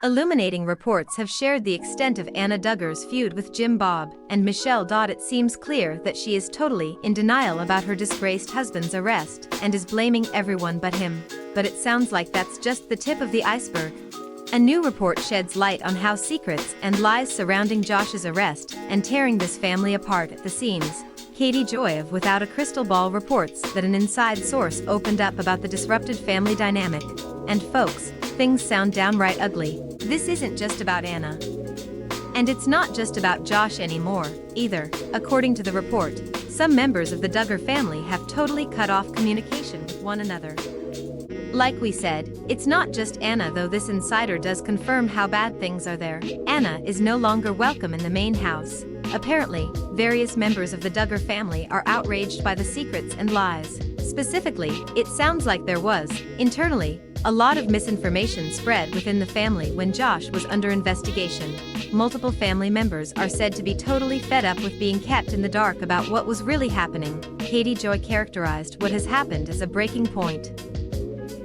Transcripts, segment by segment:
Illuminating reports have shared the extent of Anna Duggar's feud with Jim Bob and Michelle. It seems clear that she is totally in denial about her disgraced husband's arrest and is blaming everyone but him. But it sounds like that's just the tip of the iceberg. A new report sheds light on how secrets and lies surrounding Josh's arrest and tearing this family apart at the seams. Katie Joy of Without a Crystal Ball reports that an inside source opened up about the disrupted family dynamic. And folks, things sound downright ugly. This isn't just about Anna. And it's not just about Josh anymore, either. According to the report, some members of the Duggar family have totally cut off communication with one another. Like we said, it's not just Anna, though this insider does confirm how bad things are there. Anna is no longer welcome in the main house. Apparently, various members of the Duggar family are outraged by the secrets and lies. Specifically, it sounds like there was, internally, a lot of misinformation spread within the family when Josh was under investigation. Multiple family members are said to be totally fed up with being kept in the dark about what was really happening. Katie Joy characterized what has happened as a breaking point.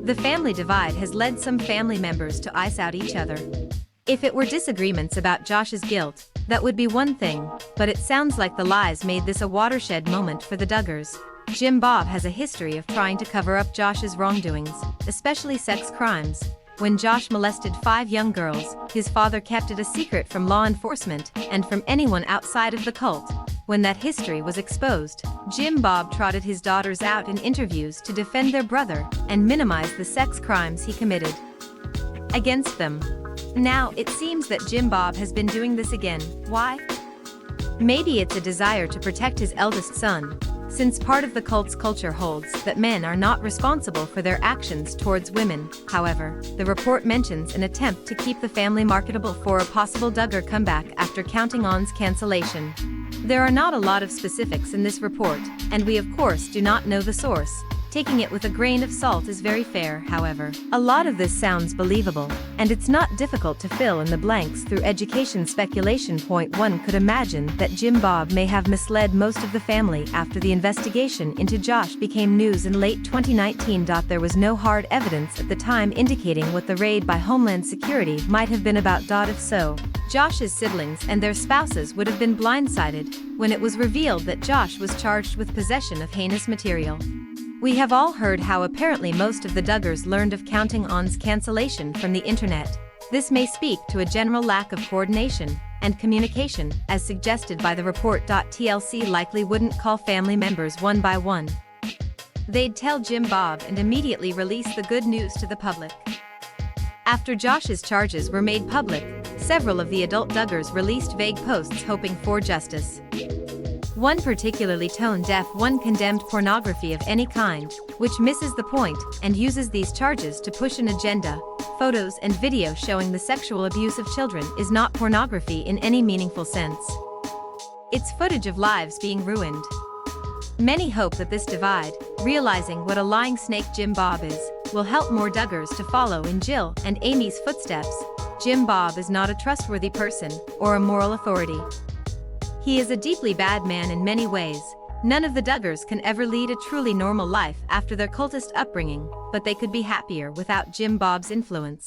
The family divide has led some family members to ice out each other. If it were disagreements about Josh's guilt, that would be one thing, but it sounds like the lies made this a watershed moment for the Duggars. Jim Bob has a history of trying to cover up Josh's wrongdoings, especially sex crimes. When Josh molested 5 young girls, his father kept it a secret from law enforcement and from anyone outside of the cult. When that history was exposed, Jim Bob trotted his daughters out in interviews to defend their brother and minimize the sex crimes he committed against them. Now, it seems that Jim Bob has been doing this again. Why? Maybe it's a desire to protect his eldest son, since part of the cult's culture holds that men are not responsible for their actions towards women. However, the report mentions an attempt to keep the family marketable for a possible Duggar comeback after Counting On's cancellation. There are not a lot of specifics in this report, and we of course do not know the source. Taking it with a grain of salt is very fair, however. A lot of this sounds believable, and it's not difficult to fill in the blanks through education speculation. One could imagine that Jim Bob may have misled most of the family after the investigation into Josh became news in late 2019. There was no hard evidence at the time indicating what the raid by Homeland Security might have been about. If so, Josh's siblings and their spouses would have been blindsided when it was revealed that Josh was charged with possession of heinous material. We have all heard how apparently most of the Duggars learned of Counting On's cancellation from the internet. This may speak to a general lack of coordination and communication, as suggested by the report. TLC likely wouldn't call family members one by one. They'd tell Jim Bob and immediately release the good news to the public. After Josh's charges were made public, several of the adult Duggars released vague posts hoping for justice. One particularly tone-deaf one condemned pornography of any kind, which misses the point and uses these charges to push an agenda. Photos and video showing the sexual abuse of children is not pornography in any meaningful sense. It's footage of lives being ruined. Many hope that this divide, realizing what a lying snake Jim Bob is, will help more Duggars to follow in Jill and Amy's footsteps. Jim Bob is not a trustworthy person or a moral authority. He is a deeply bad man in many ways. None of the Duggars can ever lead a truly normal life after their cultist upbringing, but they could be happier without Jim Bob's influence.